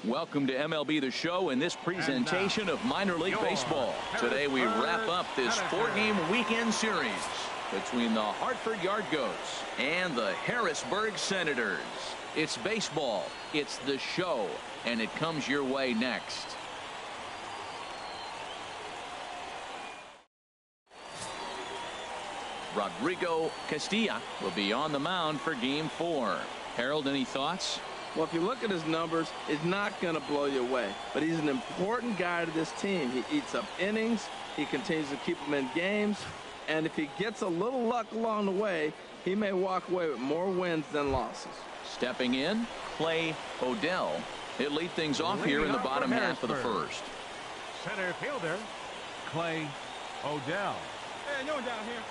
Welcome to MLB The Show and this presentation of Minor League Baseball. Today we wrap up this 4-game weekend series between the Hartford Yard Goats and the Harrisburg Senators. It's baseball, it's the show, and it comes your way next. Rodrigo Castilla will be on the mound for Game 4. Harold, any thoughts? Well, if you look at his numbers, it's not going to blow you away. But he's an important guy to this team. He eats up innings. He continues to keep them in games. And if he gets a little luck along the way, he may walk away with more wins than losses. Stepping in, Clay Odell. He'll lead things off here in the bottom half of the first. Center fielder, Clay Odell. Hey, no one down here.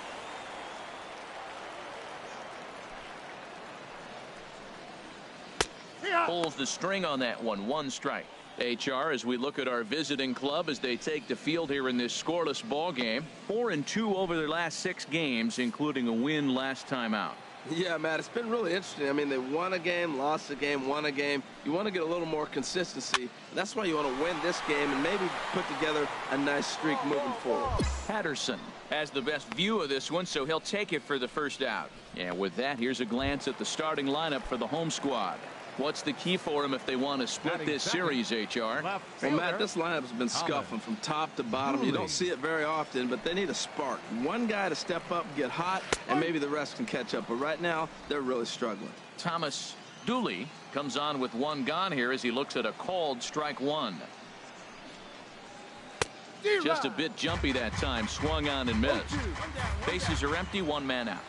Pulls the string on that one. 1 strike. HR, as we look at our visiting club as they take the field here in this scoreless ball game. 4-2 over their last 6 games, including a win last time out. Yeah, Matt, it's been really interesting. I mean, they won a game, lost a game, won a game. You want to get a little more consistency. That's why you want to win this game and maybe put together a nice streak moving forward. Patterson has the best view of this one, so he'll take it for the first out. And with that, here's a glance at the starting lineup for the home squad. What's the key for them if they want to split this series, HR? Well, Matt, this lineup's been scuffling from top to bottom. You don't see it very often, but they need a spark. One guy to step up, get hot, and maybe the rest can catch up. But right now, they're really struggling. Thomas Dooley comes on with 1 gone here as he looks at a called strike 1. Just a bit jumpy that time. Swung on and missed. Bases are empty. 1 man out.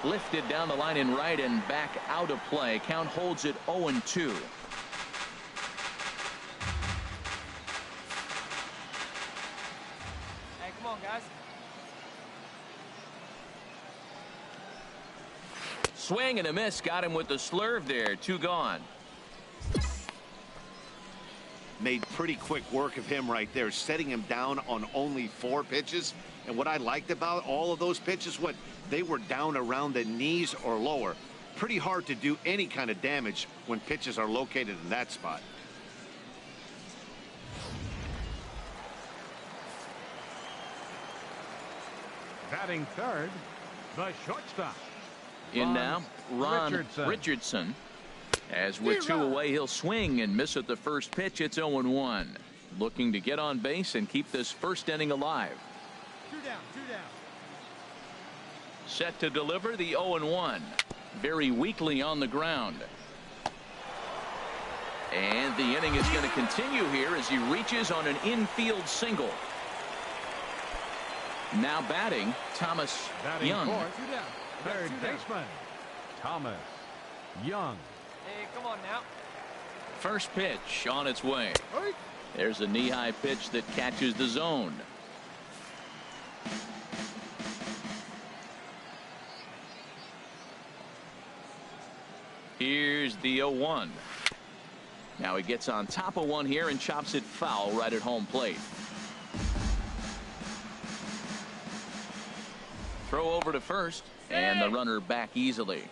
Lifted down the line in right and back out of play. Count holds it 0-2. Hey, come on, guys. Swing and a miss. Got him with the slurve there. 2 gone. Made pretty quick work of him right there, setting him down on only 4 pitches. And what I liked about all of those pitches, what they were down around the knees or lower. Pretty hard to do any kind of damage when pitches are located in that spot. Batting third, the shortstop. In now, Ron Richardson. As with 2 away, he'll swing and miss at the first pitch. It's 0-1. Looking to get on base and keep this first inning alive. 2 down, 2 down. Set to deliver the 0-1. Very weakly on the ground. And the inning is going to continue here as he reaches on an infield single. Now batting, Thomas Young. 2 down. Third baseman, Thomas Young. Hey, come on now. First pitch on its way. There's a knee-high pitch that catches the zone. Here's the 0-1. Now he gets on top of one here and chops it foul right at home plate. Throw over to first, and the runner back easily.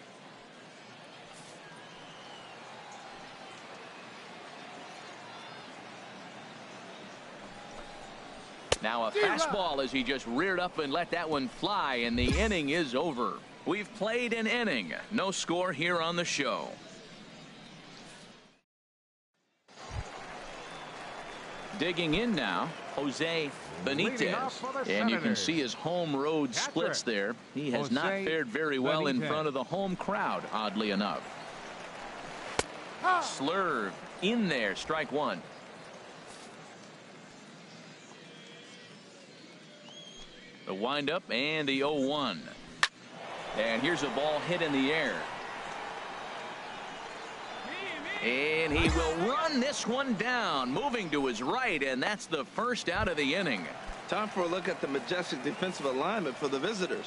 Now a fastball as he just reared up and let that one fly, and the inning is over. We've played an inning. No score here on the show. Digging in now, Jose Benitez. And you can see his home road splits there. He has not fared very well in front of the home crowd, oddly enough. Slurve in there, strike 1. The windup and the 0-1. And here's a ball hit in the air. And he will run this one down, moving to his right, and that's the first out of the inning. Time for a look at the majestic defensive alignment for the visitors.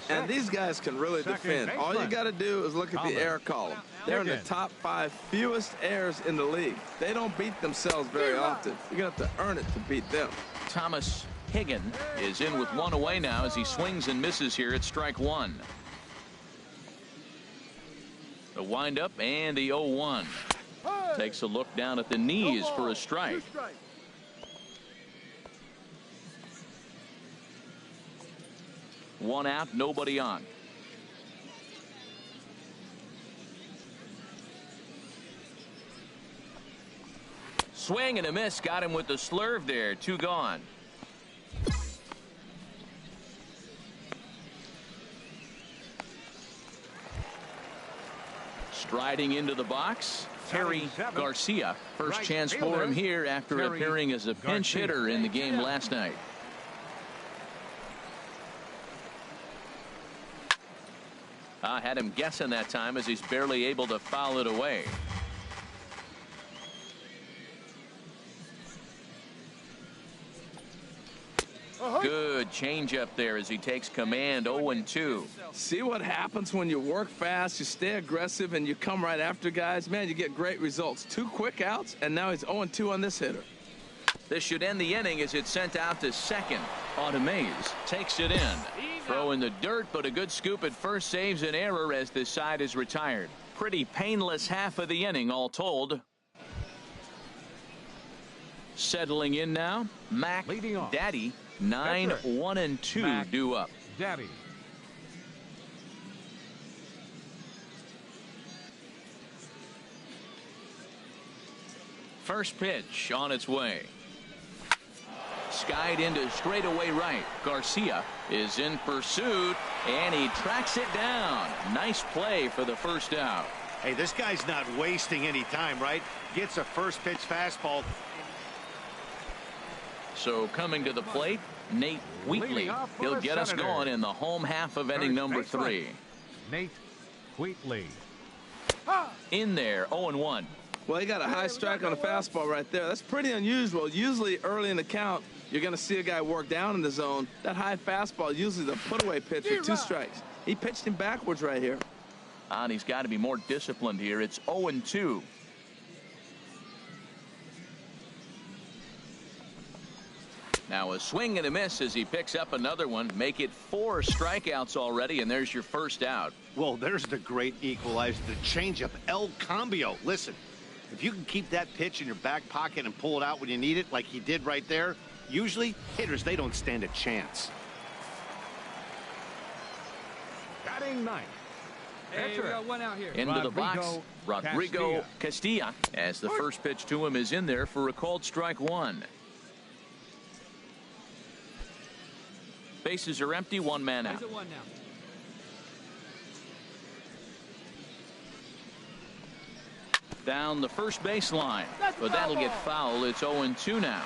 And these guys can really defend. All you got to do is look at the error column. They're in the top 5 fewest errors in the league. They don't beat themselves very often. You're going to have to earn it to beat them. Thomas Higgin is in with one away now as he swings and misses here at strike one. The windup and the 0-1. Takes a look down at the knees for a strike. One out, nobody on. Swing and a miss. Got him with the slurve there. Two gone. Striding into the box, Terry Garcia. First chance for him here after appearing as a pinch hitter in the game last night. I had him guessing that time as he's barely able to foul it away. Good changeup there as he takes command. 0-2. See what happens when you work fast, you stay aggressive, and you come right after guys? Man, you get great results. 2 quick outs, and now he's 0-2 on this hitter. This should end the inning as it's sent out to second. Mays takes it in. Throw in the dirt, but a good scoop at first saves an error as this side is retired. Pretty painless half of the inning all told. Settling in now, Mac Daddy. 9-1-2 due up. Daddy. First pitch on its way. Skied into straightaway right. Garcia is in pursuit, and he tracks it down. Nice play for the first out. Hey, this guy's not wasting any time, right? Gets a first pitch fastball. So coming to the plate, Nate Wheatley. He'll get us going in the home half of inning number 3. Nate Wheatley. In there, 0-1. Well, he got a high strike on a fastball right there. That's pretty unusual. Usually early in the count, you're going to see a guy work down in the zone. That high fastball, usually the put-away pitch for 2 strikes. He pitched him backwards right here. And he's got to be more disciplined here. It's 0-2. Now a swing and a miss as he picks up another one. Make it 4 strikeouts already, and there's your first out. Well, there's the great equalizer, the changeup, El Cambio. Listen, if you can keep that pitch in your back pocket and pull it out when you need it, like he did right there, usually hitters, they don't stand a chance. Batting ninth. Hey, we got one out here. Into the box, Rodrigo Castilla, as the first pitch to him is in there for a called strike 1. Bases are empty, 1 man out. One now. Down the first baseline, but that'll get foul. It's 0-2 now.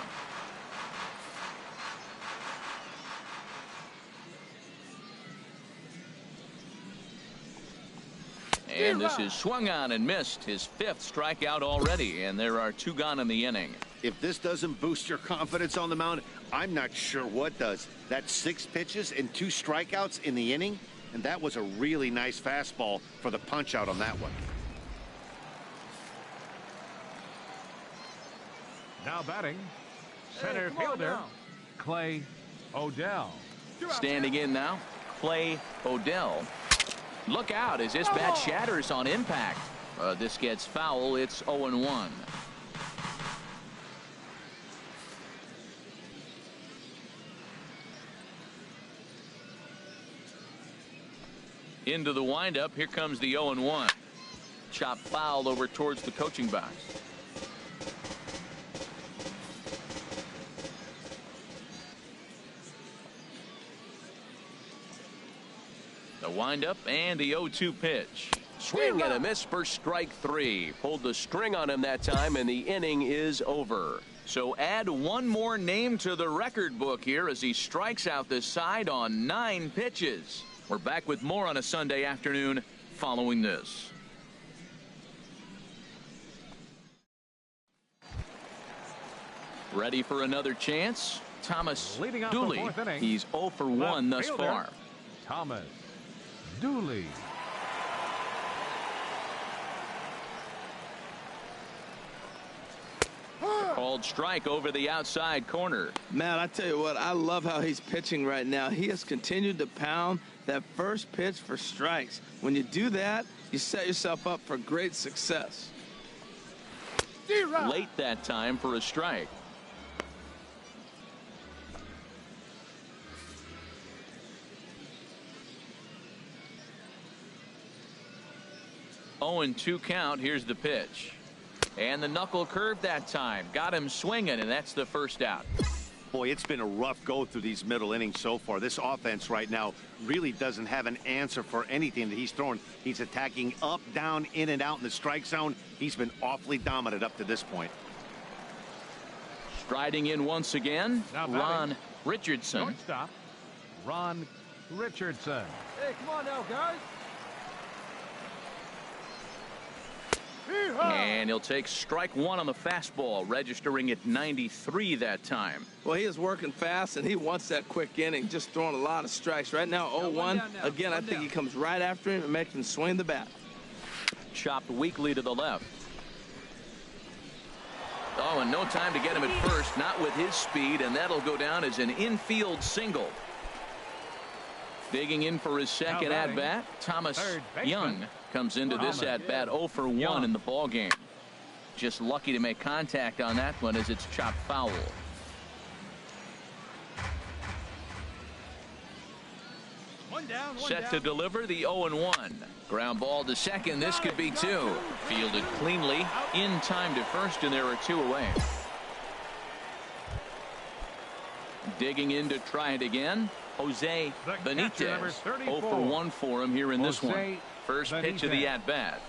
And this is swung on and missed. His 5th strikeout already, and there are 2 gone in the inning. If this doesn't boost your confidence on the mound, I'm not sure what does. That's 6 pitches and 2 strikeouts in the inning, and that was a really nice fastball for the punch out on that one. Now batting, center fielder, Clay O'Dell. Standing in now, Clay O'Dell. Look out as this bat shatters on impact. This gets foul. It's 0-1. Into the windup. Here comes the 0-1. Chop foul over towards the coaching box. The windup and the 0-2 pitch. Swing and a miss for strike 3. Pulled the string on him that time, and the inning is over. So add 1 more name to the record book here as he strikes out this side on 9 pitches. We're back with more on a Sunday afternoon following this. Ready for another chance? Thomas Dooley. He's 0 for 1 thus far. Thomas Dooley. Called strike over the outside corner. Man, I tell you what, I love how he's pitching right now. He has continued to pound that first pitch for strikes. When you do that, you set yourself up for great success. Late that time for a strike. Oh, and 2 count. Here's the pitch. And the knuckle curve that time. Got him swinging, and that's the first out. Boy, it's been a rough go through these middle innings so far. This offense right now really doesn't have an answer for anything that he's throwing. He's attacking up, down, in, and out in the strike zone. He's been awfully dominant up to this point. Striding in once again, Now Ron Richardson. Shortstop, Ron Richardson. Hey, come on now, guys. And he'll take strike 1 on the fastball, registering at 93 that time. Well, he is working fast, and he wants that quick inning, just throwing a lot of strikes. Right now, 0-1. Again, I think he comes right after him and makes him swing the bat. Chopped weakly to the left. Oh, and no time to get him at first, not with his speed, and that'll go down as an infield single. Digging in for his second at-bat, Thomas Young comes into this at-bat 0 for 1 in the ball game. Just lucky to make contact on that one as it's chopped foul. Set to deliver the 0-1. Ground ball to second. This could be 2. Fielded cleanly in time to first, and there are 2 away. Digging in to try it again, Jose Benitez. 0 for 1 for him here in this one. First pitch of the at-bat.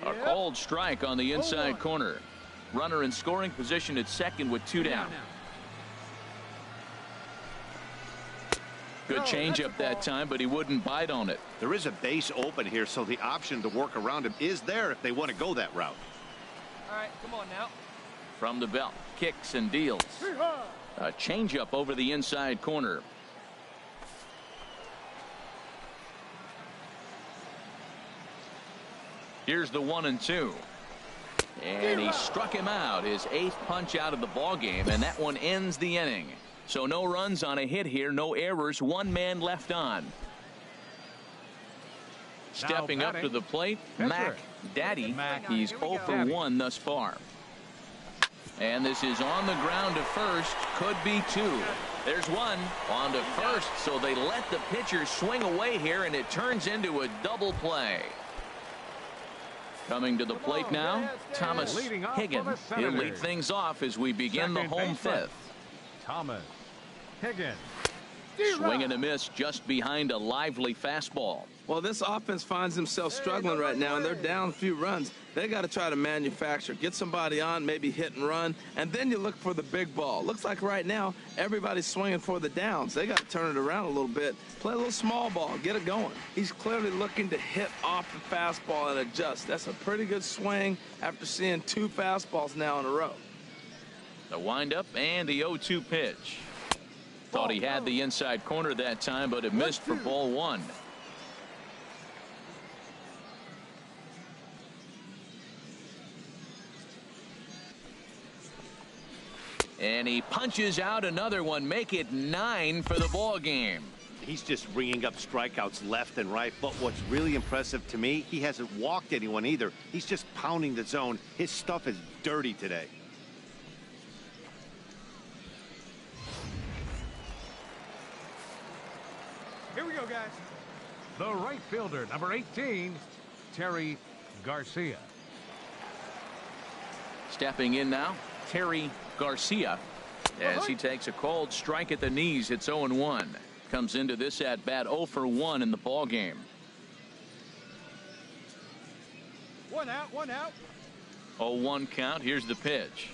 A called strike on the inside corner. Runner in scoring position at second with 2 down. Good changeup that time, but he wouldn't bite on it. There is a base open here, so the option to work around him is there if they want to go that route. All right, come on now. From the belt, kicks and deals. A changeup over the inside corner. Here's the 1-2. And he struck him out, his 8th punch out of the ball game, and that one ends the inning. So no runs on a hit here, no errors, 1 man left on. Stepping up to the plate, Mac Daddy. He's 0 for 1 thus far. And this is on the ground to first, could be 2. There's 1 on to first, so they let the pitcher swing away here, and it turns into a double play. Coming to the plate now, Thomas Higgins. He'll lead things off as we begin the home 5th. Thomas Higgins. Swing and a miss just behind a lively fastball. Well, this offense finds themselves struggling right now, and they're down a few runs. They got to try to manufacture, get somebody on, maybe hit and run, and then you look for the big ball. Looks like right now everybody's swinging for the downs. They got to turn it around a little bit, play a little small ball, get it going. He's clearly looking to hit off the fastball and adjust. That's a pretty good swing after seeing 2 fastballs now in a row. The windup and the 0-2 pitch. Thought he had the inside corner that time, but it missed for ball 1. And he punches out another one, make it 9 for the ball game. He's just ringing up strikeouts left and right, but what's really impressive to me, he hasn't walked anyone either. He's just pounding the zone. His stuff is dirty today. Here we go, guys. The right fielder, number 18, Terry Garcia. Stepping in now, Terry Garcia, as he takes a called strike at the knees. It's 0-1. Comes into this at bat 0 for 1 in the ball game. 1 out, 1 out. 0-1 count. Here's the pitch.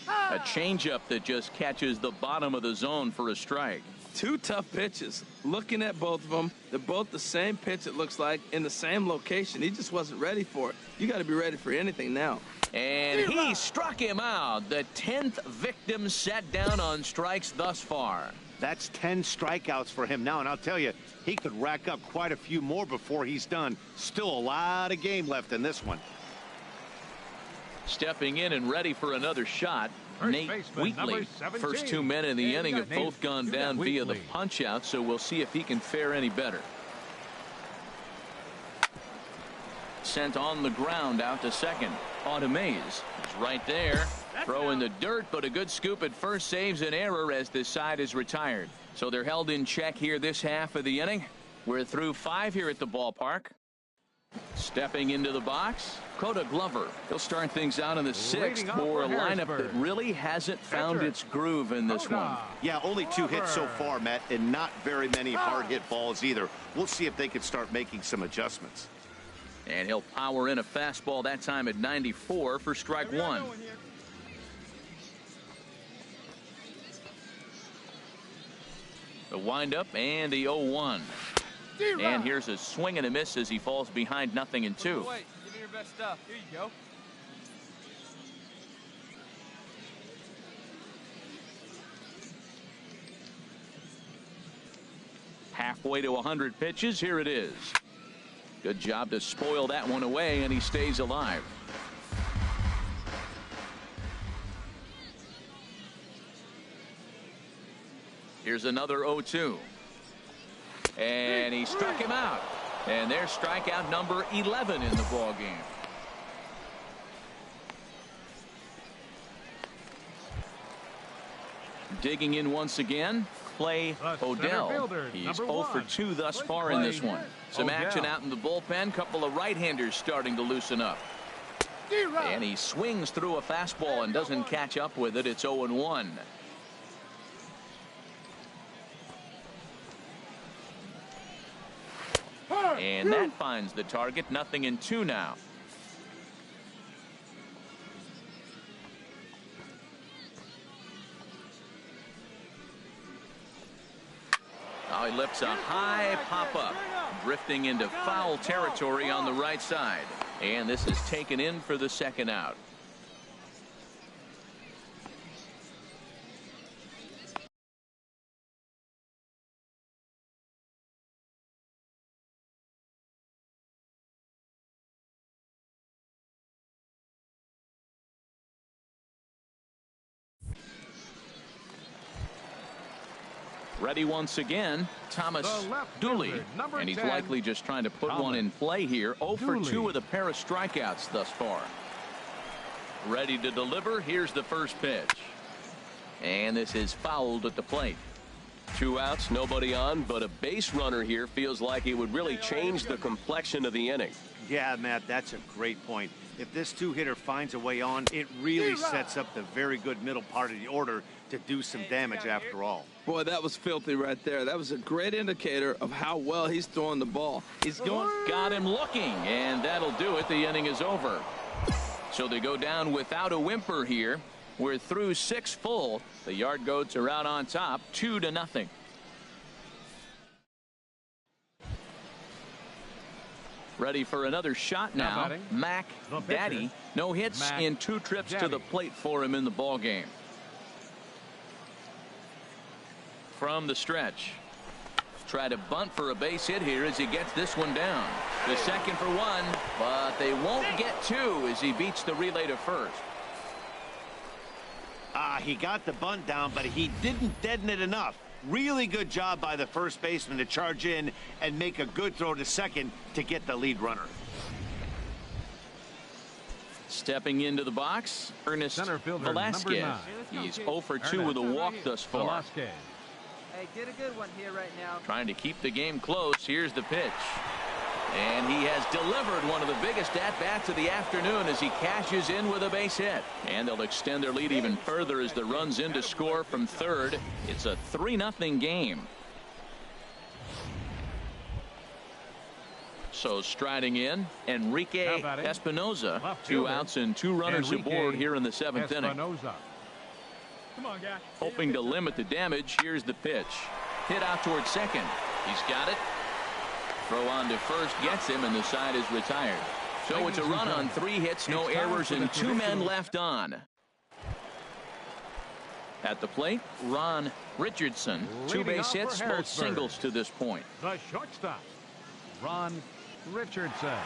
A changeup that just catches the bottom of the zone for a strike. 2 tough pitches. Looking at both of them, they're both the same pitch, it looks like, in the same location. He just wasn't ready for it. You got to be ready for anything now. And he struck him out. The 10th victim set down on strikes thus far. That's 10 strikeouts for him now, and I'll tell you, he could rack up quite a few more before he's done. Still a lot of game left in this one. Stepping in and ready for another shot, Nate baseman, number Wheatley. 17. First 2 men in the Yeah, inning have Nate both gone down via the Wheatley. punch out, so we'll see if he can fare any better. Sent on the ground out to second. Mays is right there. Throw in the dirt, but a good scoop at first saves an error as this side is retired. So they're held in check here this half of the inning. We're through 5 here at the ballpark. Stepping into the box, Coda Glover. He'll start things out in the 6th for a lineup that really hasn't found its groove in this one. Yeah, only 2 hits so far, Matt, and not very many hard hit balls either. We'll see if they can start making some adjustments. And he'll power in a fastball that time at 94 for strike 1. The windup and the 0-1. And here's a swing and a miss as he falls behind 0-2. Wait, give me your best stuff. Here you go. Halfway to 100 pitches. Here it is. Good job to spoil that one away, and he stays alive. Here's another 0-2. And he struck him out. And there's strikeout number 11 in the ball game. Digging in once again, Clay Odell. He's 0 for 2 thus far in this one. Some action out in the bullpen. Couple of right-handers starting to loosen up. And he swings through a fastball and doesn't catch up with it. It's 0-1. And that finds the target. 0-2 now. Now he lifts a high pop-up, drifting into foul territory on the right side. And this is taken in for the second out. Ready once again, Thomas Dooley, and he's likely just trying to put one in play here. 0 for 2 with a pair of strikeouts thus far. Ready to deliver. Here's the first pitch. And this is fouled at the plate. 2 outs, nobody on, but a base runner here feels like it would really change the complexion of the inning. Yeah, Matt, that's a great point. If this 2-hitter finds a way on, it really sets up the very good middle part of the order to do some damage after all. Boy, that was filthy right there. That was a great indicator of how well he's throwing the ball. He's going. Got him looking, and that'll do it. The inning is over. So they go down without a whimper here. We're through 6 full. The Yard Goats are out on top, 2-0. Ready for another shot now. Mac Daddy. No hits in 2 trips to the plate for him in the ball game. From the stretch. Try to bunt for a base hit here as he gets this one down. The second for 1, but they won't get 2 as he beats the relay to first. He got the bunt down, but he didn't deaden it enough. Really good job by the first baseman to charge in and make a good throw to second to get the lead runner. Stepping into the box, Ernest Center fielder, Velasquez. number 9. He's 0 for 2 with a walk thus far. Velasquez. Hey, get a good one here right now. Trying to keep the game close. Here's the pitch. And he has delivered one of the biggest at-bats of the afternoon as he cashes in with a base hit. And they'll extend their lead even further as the runs in to score from third. It's a 3-0 game. So striding in, Enrique Espinoza. 2 outs and 2 runners aboard here in the 7th inning. Come on, guy. Hoping to limit the damage. Here's the pitch. Hit out towards second. He's got it. Throw on to first gets him, and the side is retired. So it's a run on 3 hits, no errors, and 2 men left on. At the plate, Ron Richardson. 2 base hits, both singles to this point. The shortstop, Ron Richardson.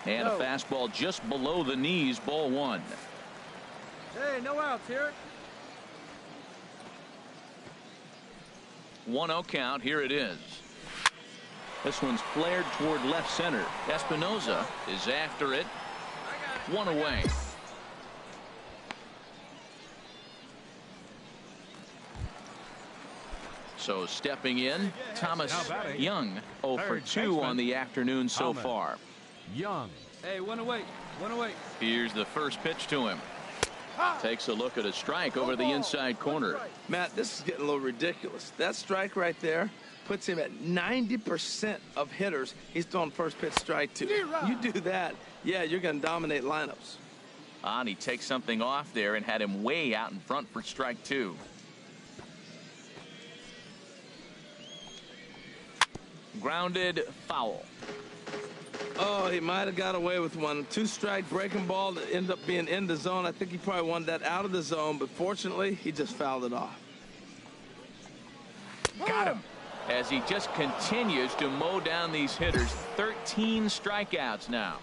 And a fastball just below the knees, ball one. Hey, no outs here. 1-0 count. Here it is. This one's flared toward left center. Espinosa is after it. One away. So stepping in, Thomas Young, 0 for 2 on the afternoon so far. Young. Hey, one away. One away. Here's the first pitch to him. Takes a look at a strike over the inside corner. Matt, this is getting a little ridiculous. That strike right there puts him at 90% of hitters he's throwing first pitch strike to. You do that, yeah, you're going to dominate lineups. And he takes something off there and had him way out in front for strike two. Grounded foul. Oh, he might have got away with one. 2-strike breaking ball that ended up being in the zone. I think he probably wanted that out of the zone, but fortunately, he just fouled it off. Got him. As he just continues to mow down these hitters. 13 strikeouts now.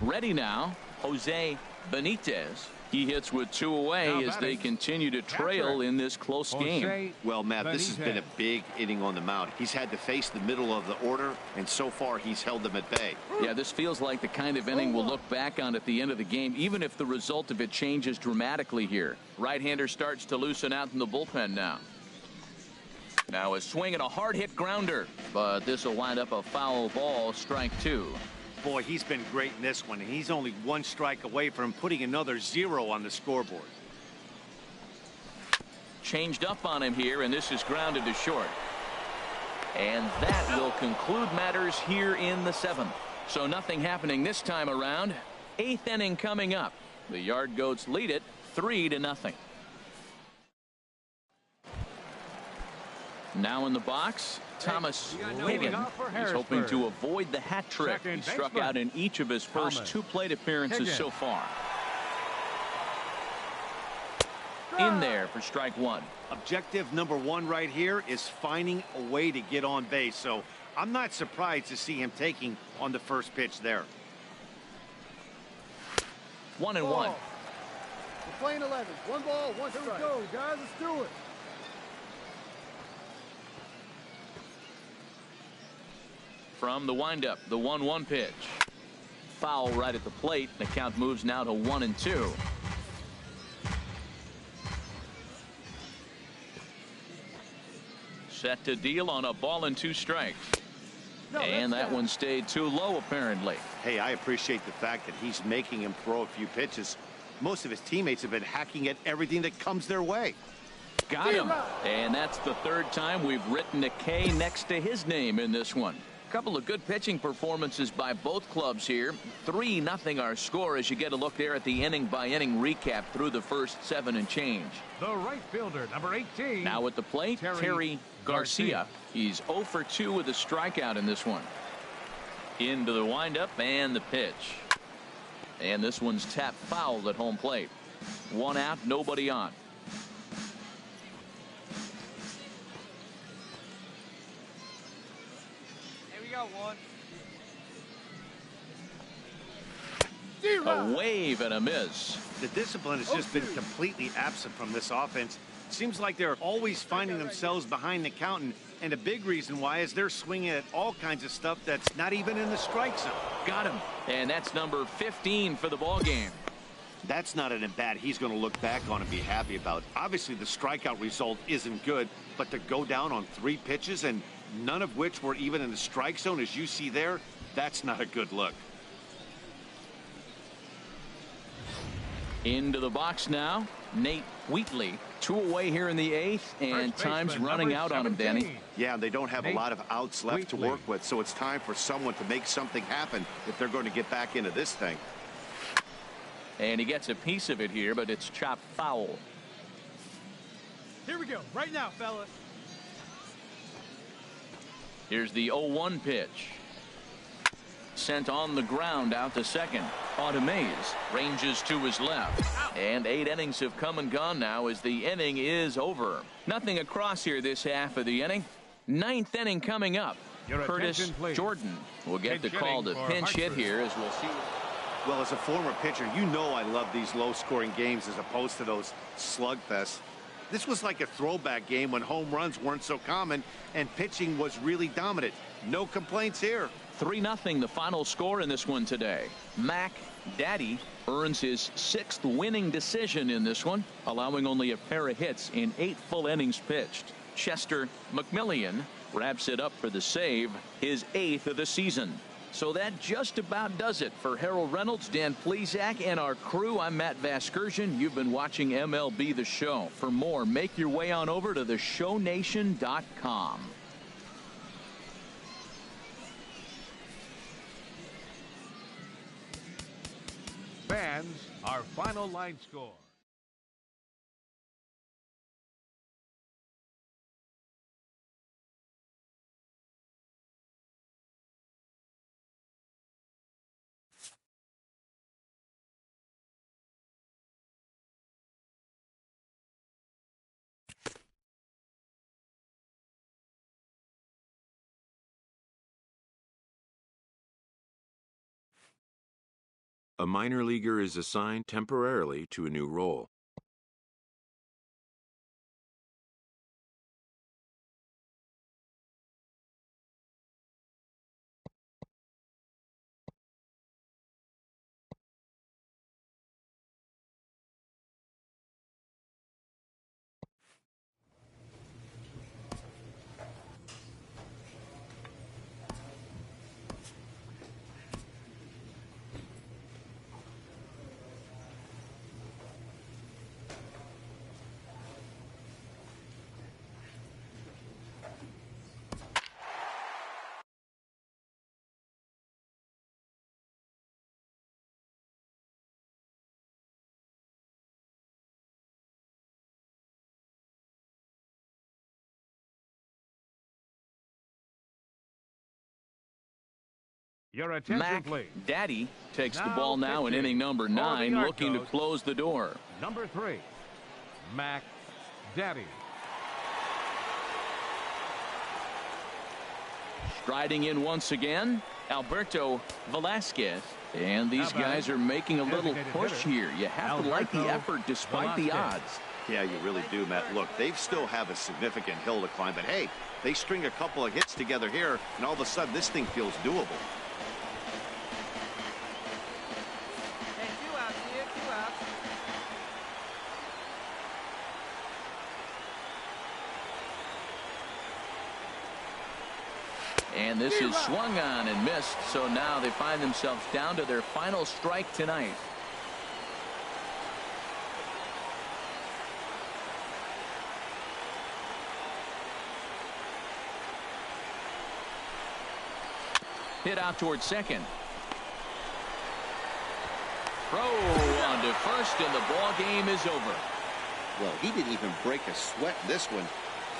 Ready now, Jose Benitez. He hits with 2 away as they continue to trail in this close game. Well, Matt, this has been a big inning on the mound. He's had to face the middle of the order, and so far he's held them at bay. Yeah, this feels like the kind of inning we'll look back on at the end of the game, even if the result of it changes dramatically here. Right-hander starts to loosen out in the bullpen now. Now a swing and a hard-hit grounder, but this will wind up a foul ball, strike two. Boy, he's been great in this one, and he's only 1 strike away from putting another 0 on the scoreboard. Changed up on him here, and this is grounded to short. And that will conclude matters here in the 7th. So nothing happening this time around. 8th inning coming up. The Yard Goats lead it 3-0. Now in the box, Thomas Higgin. He's hoping to avoid the hat trick. He struck out in each of his first 2 plate appearances so far. In there for strike one. Objective number 1 right here is finding a way to get on base. So I'm not surprised to see him taking on the first pitch there. 1-1. We're playing 11. 1 ball, 1 strike. Here we go, guys. Let's do it. From the windup, the 1-1 pitch. Foul right at the plate. The count moves now to 1-2. Set to deal on a ball and 2 strikes. And that one stayed too low, apparently. Hey, I appreciate the fact that he's making him throw a few pitches. Most of his teammates have been hacking at everything that comes their way. Got him. And that's the 3rd time we've written a K next to his name in this one. Couple of good pitching performances by both clubs here. 3-0 our score as you get a look there at the inning-by-inning recap through the first 7 and change. The right fielder, number 18. Now at the plate, Terry Garcia. He's 0 for 2 with a strikeout in this one. Into the windup and the pitch. And this one's tapped foul at home plate. 1 out, nobody on. Got one. A wave and a miss. The discipline has just been completely absent from this offense. Seems like they're always finding themselves behind the count, and a big reason why is they're swinging at all kinds of stuff that's not even in the strike zone. Got him. And that's number 15 for the ball game. That's not an at-bat he's going to look back on and be happy about. Obviously, the strikeout result isn't good, but to go down on 3 pitches and none of which were even in the strike zone, as you see there, that's not a good look. Into the box now, Nate Wheatley. 2 away here in the 8th, and time's running out on him, Danny. Yeah, they don't have a lot of outs left to work with, so it's time for someone to make something happen if they're going to get back into this thing. And he gets a piece of it here, but it's chopped foul. Here we go. Right now, fellas. Here's the 0-1 pitch. Sent on the ground out to second. On to Mays. Ranges to his left. And 8 innings have come and gone now as the inning is over. Nothing across here this half of the inning. 9th inning coming up. Your Curtis attention, please. Jordan will get the Pinch call hitting to for pinch hit Hartford. here, as we'll see. Well, as a former pitcher, you know I love these low-scoring games as opposed to those slugfests. This was like a throwback game when home runs weren't so common and pitching was really dominant. No complaints here. 3-0 the final score in this one today. Mac Daddy earns his 6th winning decision in this one, allowing only a pair of hits in 8 full innings pitched. Chester McMillian wraps it up for the save, his 8th of the season. So that just about does it for Harold Reynolds, Dan Plesac, and our crew. I'm Matt Vasgersian. You've been watching MLB The Show. For more, make your way on over to theshownation.com. Fans, our final line score. A minor leaguer is assigned temporarily to a new role. Your attention, Mac please. Daddy takes the Now ball now in pitching inning number for the 9, looking to Arcos. close the door. Number 3, Mac Daddy. Striding in once again, Alberto Velasquez. And these guys are making a little Designated push hitter, here. You have to like the Alberto effort despite the Velasquez. odds. Yeah, you really do, Matt. Look, they still have a significant hill to climb, but hey, they string a couple of hits together here, and all of a sudden this thing feels doable. Hey, 2 outs here, 2 outs. And this is swung on and missed, so now they find themselves down to their final strike tonight. Hit out towards second. Throw on to first, and the ball game is over. Well, he didn't even break a sweat in this one.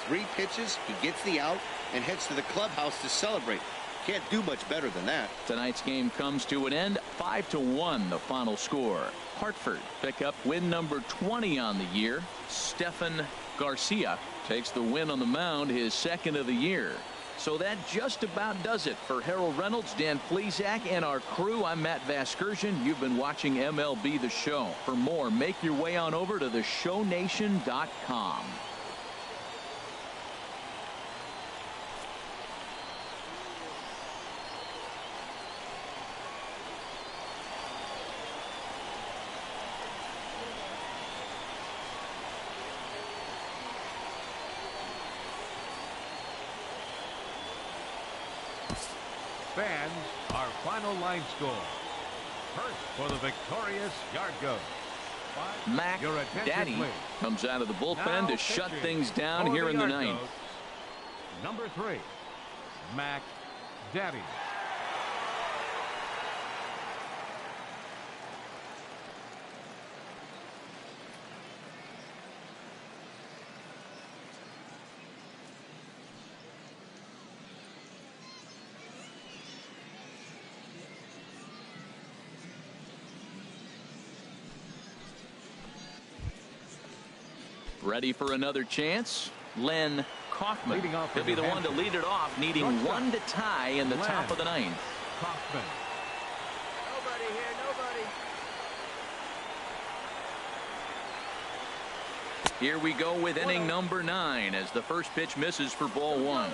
3 pitches, he gets the out and heads to the clubhouse to celebrate. Can't do much better than that. Tonight's game comes to an end, 5-1 the final score. Hartford pick up win number 20 on the year. Stefan Garcia takes the win on the mound, his 2nd of the year. So that just about does it for Harold Reynolds, Dan Plesac, and our crew. I'm Matt Vasgersian. You've been watching MLB The Show. For more, make your way on over to theshownation.com. Fans, our final line score. First for the victorious Yard Goats. Mac Your attention, Daddy please. comes out of the bullpen Now to shut pitching things down for here in the Yard 9th. Goats, Number 3, Mac Daddy. Ready for another chance? Len Kaufman. Leading off for He'll be the New one to Hampshire. lead it off, needing one to tie in the top of the ninth. Kaufman. Nobody here, nobody. Here we go with inning number 9 as the first pitch misses for ball 1.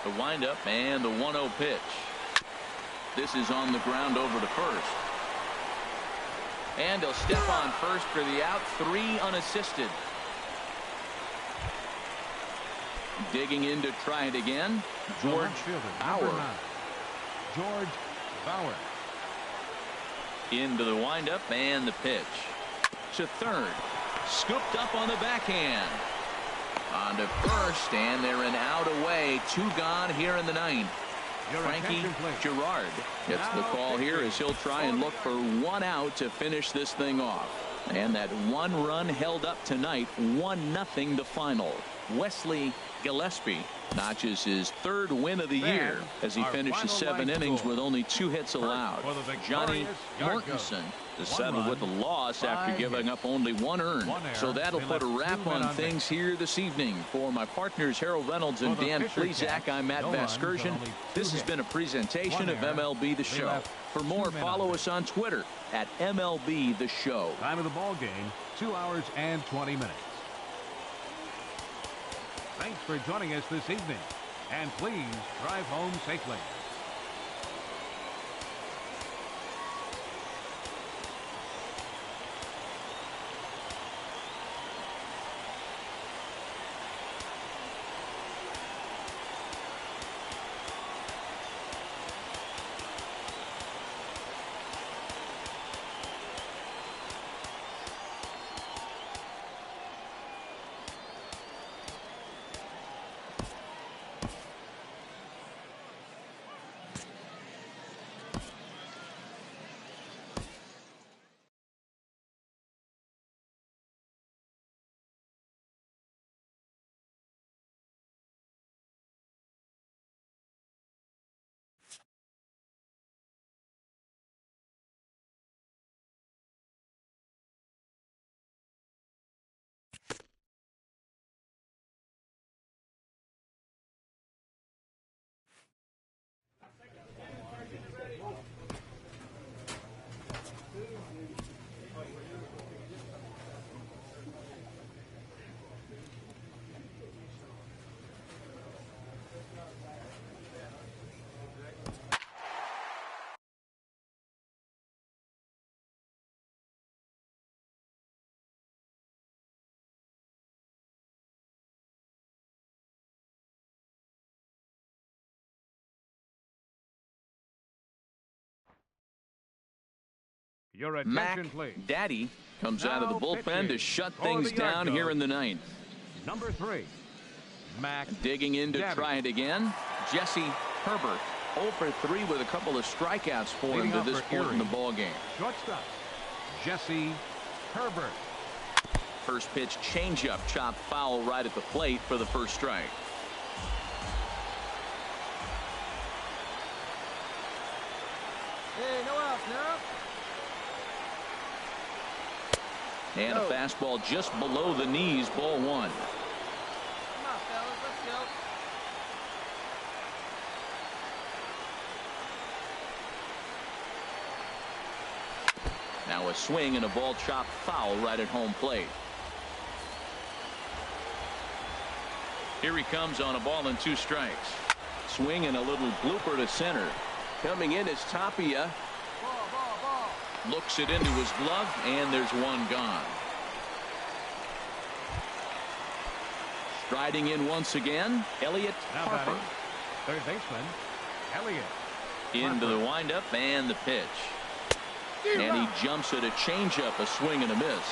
The windup and the 1-0 pitch. This is on the ground over to first. And he'll step on first for the out. 3 unassisted. Digging in to try it again. George Bauer. George Bauer. Into the windup and the pitch. To third. Scooped up on the backhand. On to first, and they're an out away. 2 gone here in the 9th. Frankie Gerard gets the call here as he'll try and look for 1 out to finish this thing off. And that 1 run held up tonight. 1-0 the final. Wesley Gillespie notches his 3rd win of the year as he finishes 7 innings with only 2 hits allowed. Johnny Mortensen to settle with the loss after giving up only 1 earned. So that'll put a wrap on things here this evening. For my partners Harold Reynolds and Dan Plesac, I'm Matt Vasgersian. This has been a presentation of MLB The Show. For more, follow us on Twitter at MLB The Show. Time of the ball game, 2 hours and 20 minutes. Thanks for joining us this evening, and please drive home safely. Your attention, please. Daddy comes out of the bullpen to shut things down here in the 9th. Number 3, Mac. Digging in to try it again. Jesse Herbert 0 for 3 with a couple of strikeouts for him to this point in the ball game. Shortstop Jesse Herbert. First pitch changeup chopped foul right at the plate for the first strike. Hey, no outs now. And a fastball just below the knees, ball 1. Come on, fellas, let's go. Now a swing and a ball chopped foul right at home plate. Here he comes on a ball and 2 strikes. Swing and a little blooper to center. Coming in is Tapia. Looks it into his glove, and there's 1 gone. Striding in once again, Elliot Harper. Third baseman, Elliot. Into the windup and the pitch. And he jumps at a changeup, a swing and a miss.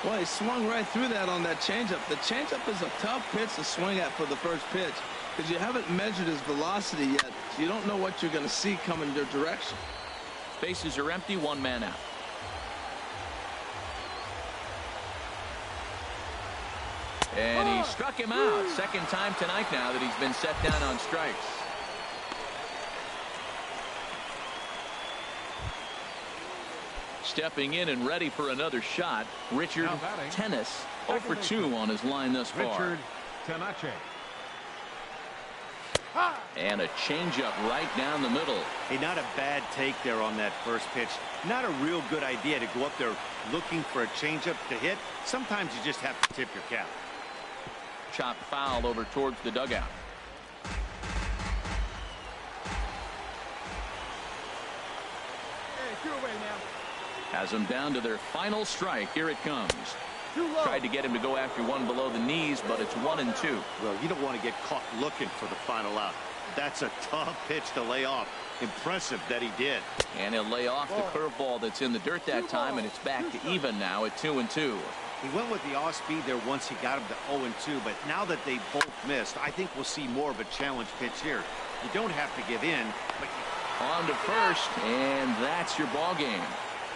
Well, he swung right through that on that changeup. The changeup is a tough pitch to swing at for the first pitch because you haven't measured his velocity yet. So you don't know what you're going to see coming your direction. Bases are empty, 1 man out. And he struck him out. Second time tonight now that he's been set down on strikes. Stepping in and ready for another shot, Richard Tennis. 0 for 2 on his line thus far. Richard Tenace. And a changeup right down the middle. Hey, not a bad take there on that first pitch. Not a real good idea to go up there looking for a changeup to hit. Sometimes you just have to tip your cap. Chopped foul over towards the dugout. Hey, you're away now. Has them down to their final strike. Here it comes. Tried to get him to go after one below the knees, but it's 1-2. Well, you don't want to get caught looking for the final out. That's a tough pitch to lay off. Impressive that he did. And he'll lay off the curveball that's in the dirt that time, and it's back to even now at 2-2. He went with the off speed there once he got him to 0-2, but now that they both missed, I think we'll see more of a challenge pitch here. You don't have to give in, but on to first, and that's your ball game.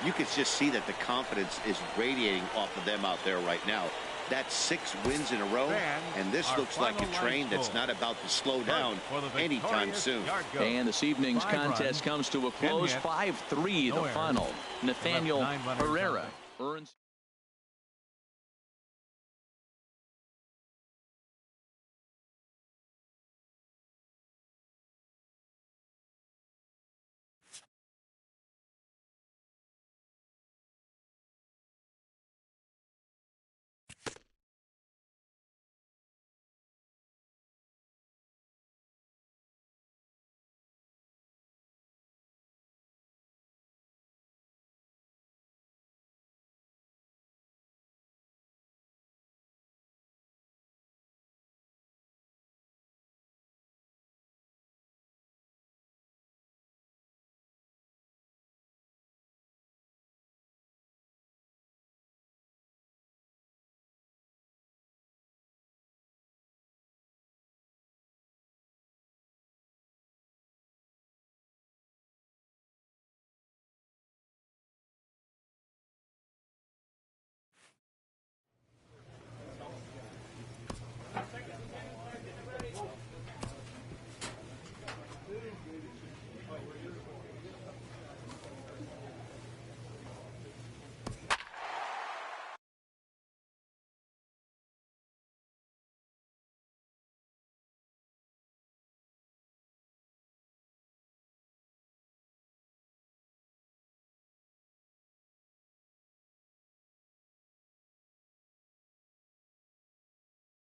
You can just see that the confidence is radiating off of them out there right now. That's 6 wins in a row, and this looks like a train that's not about to slow down anytime soon. And this evening's contest comes to a close. 5-3 the final. Nathaniel Herrera earns.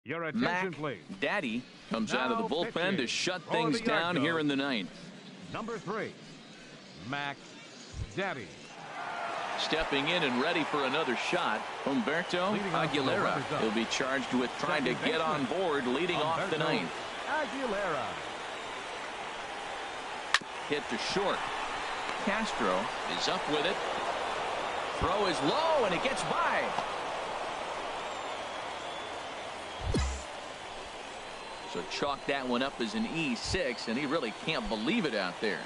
Your attention, please. Daddy comes out of the bullpen to shut things down here in the ninth. Number 3, Mac Daddy. Stepping in and ready for another shot, Humberto Aguilera. He'll be charged with trying to get on board leading off the ninth. Aguilera. Hit to short. Castro is up with it. Throw is low and it gets by. So chalk that one up as an E6, and he really can't believe it out there.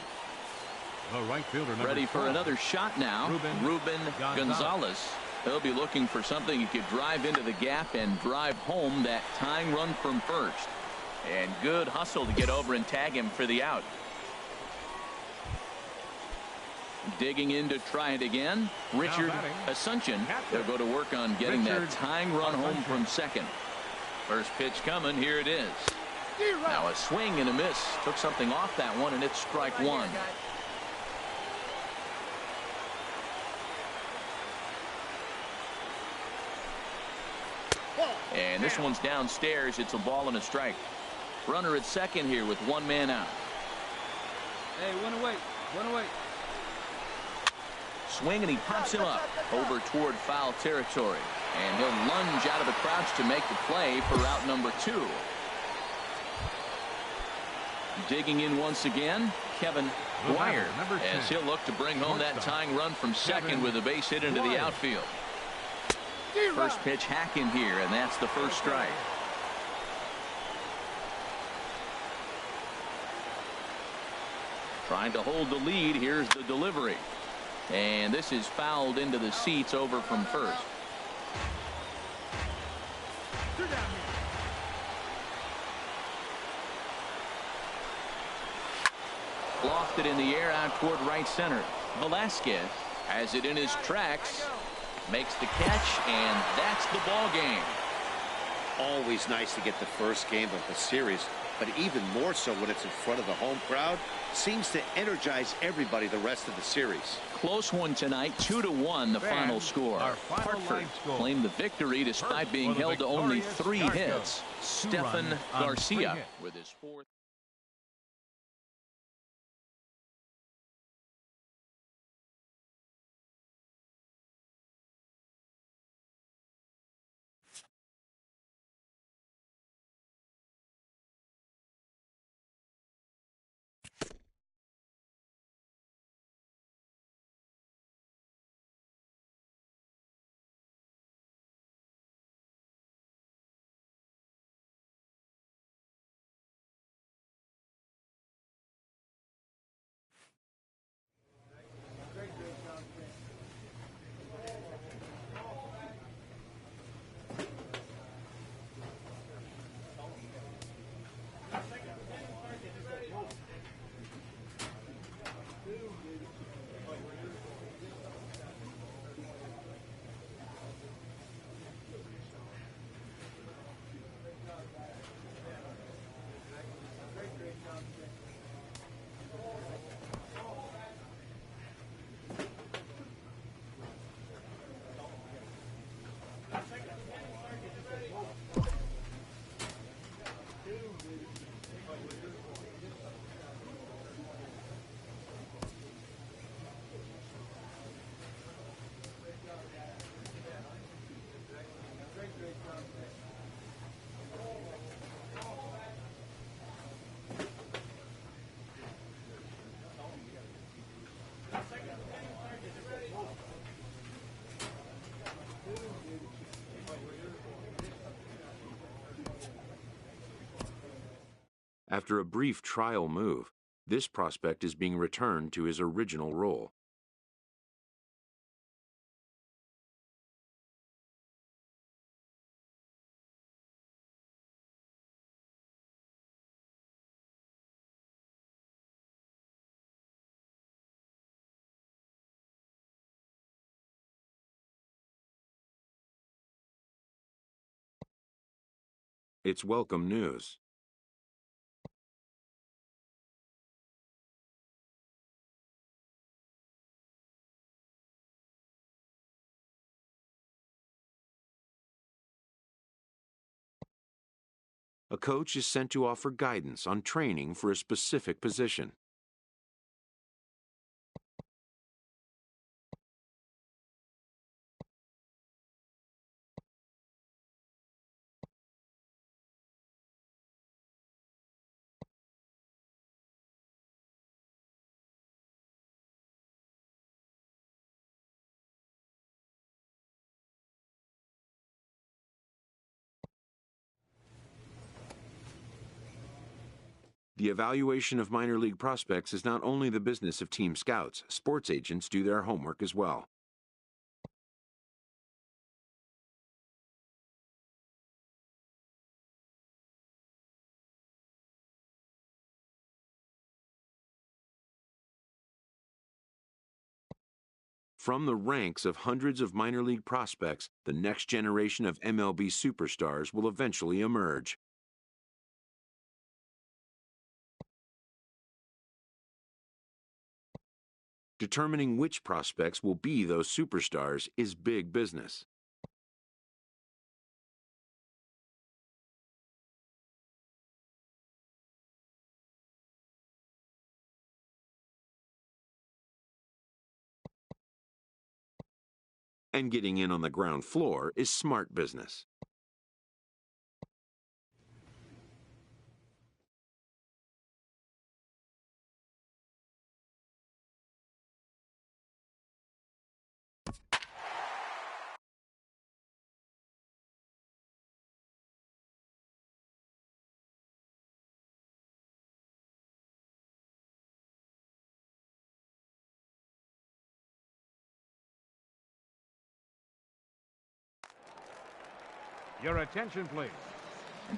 The right fielder ready for another shot now. Ruben Gonzalez. He'll be looking for something he could drive into the gap and drive home that tying run from first. And good hustle to get over and tag him for the out. Digging in to try it again. Richard Asuncion. They'll go to work on getting that tying run home from second. First pitch coming. Here it is. Now a swing and a miss. Took something off that one, and it's strike one. And this one's downstairs. It's a ball and a strike. Runner at second here with one man out. Hey, one away. One away. Swing, and he pops him up over toward foul territory. And he'll lunge out of the crouch to make the play for out number 2. Digging in once again, Kevin Dwyer, as he'll look to bring home that tying run from second with a base hit into the outfield. First pitch hack in here, and that's the first strike. Trying to hold the lead. Here's the delivery. And this is fouled into the seats over from first. Lofted in the air out toward right center. Velasquez Has it in his tracks. Makes the catch, and that's the ball game. Always nice to get the first game of the series, but even more so when it's in front of the home crowd. Seems to energize everybody the rest of the series. Close one tonight, 2-1 the final score. Hartford claimed the victory despite being held to only 3 hits. Stephan Garcia with his 4th. After a brief trial move, this prospect is being returned to his original role. It's welcome news. A coach is sent to offer guidance on training for a specific position. The evaluation of minor league prospects is not only the business of team scouts. Sports agents do their homework as well. From the ranks of hundreds of minor league prospects, the next generation of MLB superstars will eventually emerge. Determining which prospects will be those superstars is big business. And getting in on the ground floor is smart business. Your attention, please.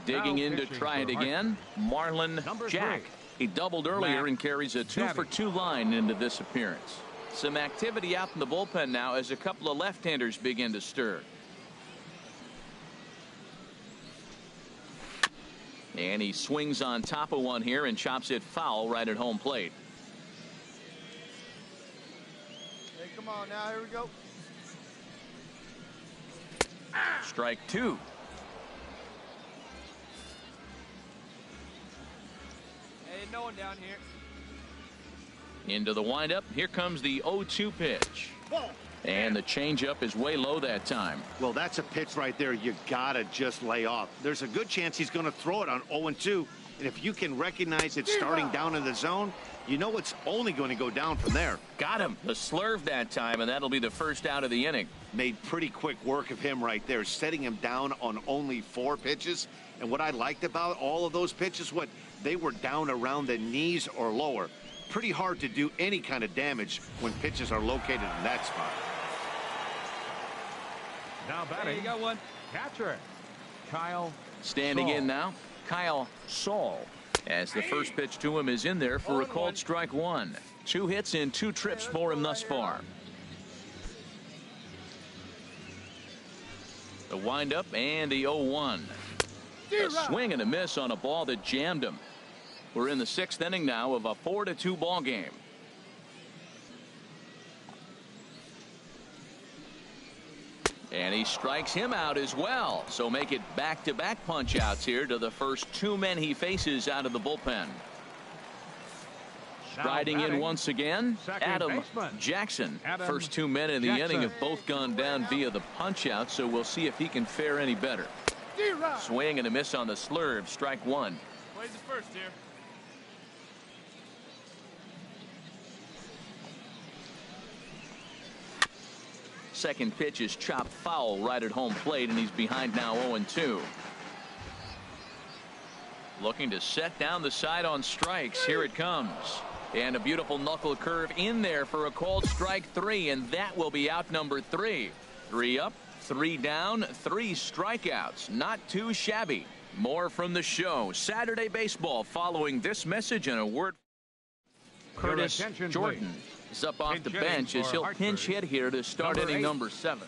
Digging in to try it again, Marlin Jack. He doubled earlier and carries a 2-for-2 line into this appearance. Some activity out in the bullpen now as a couple of left-handers begin to stir. And he swings on top of one here and chops it foul right at home plate. Hey, come on now. Here we go. Strike two. Hey, no one down here. Into the windup. Here comes the 0-2 pitch. And the changeup is way low that time. Well, that's a pitch right there you gotta just lay off. There's a good chance he's going to throw it on 0-2, and if you can recognize it starting down in the zone, you know it's only going to go down from there. Got him. The slurve that time, and that'll be the first out of the inning. Made pretty quick work of him right there, setting him down on only 4 pitches. And what I liked about all of those pitches, they were down around the knees or lower. Pretty hard to do any kind of damage when pitches are located in that spot. Now batting, Hey, you got one. catcher, Kyle Standing Saul. in now, Kyle Saul. As the first pitch to him is in there for a called strike one. 2 hits in 2 trips for him thus far. The windup and the 0-1. A swing and a miss on a ball that jammed him. We're in the 6th inning now of a 4-2 ball game. And he strikes him out as well. So make it back-to-back punch outs here to the first 2 men he faces out of the bullpen. Striding in once again, Adam Jackson. First 2 men in the inning have both gone down via the punch out, so we'll see if he can fare any better. Swing and a miss on the slurve. Strike one. Plays the first here. Second pitch is chopped foul right at home plate, and he's behind now 0-2. Looking to set down the side on strikes. Here it comes. And a beautiful knuckle curve in there for a called strike 3, and that will be out number 3. 3 up, 3 down, 3 strikeouts. Not too shabby. More from the show. Saturday Baseball following this message and a word. Curtis Jordan is up off the bench as he'll pinch hit here to start inning number 7.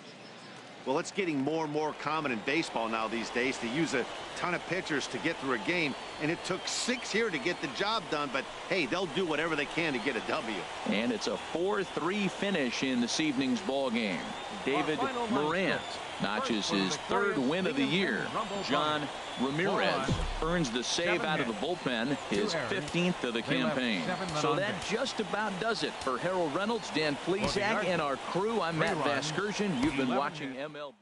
Well, it's getting more and more common in baseball now these days to use a ton of pitchers to get through a game, and it took 6 here to get the job done, but hey, they'll do whatever they can to get a W. And it's a 4-3 finish in this evening's ball game. David Morant notches his 3rd win of the year. John Ramirez earns the save out of the bullpen, his 15th of the campaign. So that just about does it for Harold Reynolds, Dan Plesac, and our crew. I'm Matt Vasgersian. You've been watching MLB.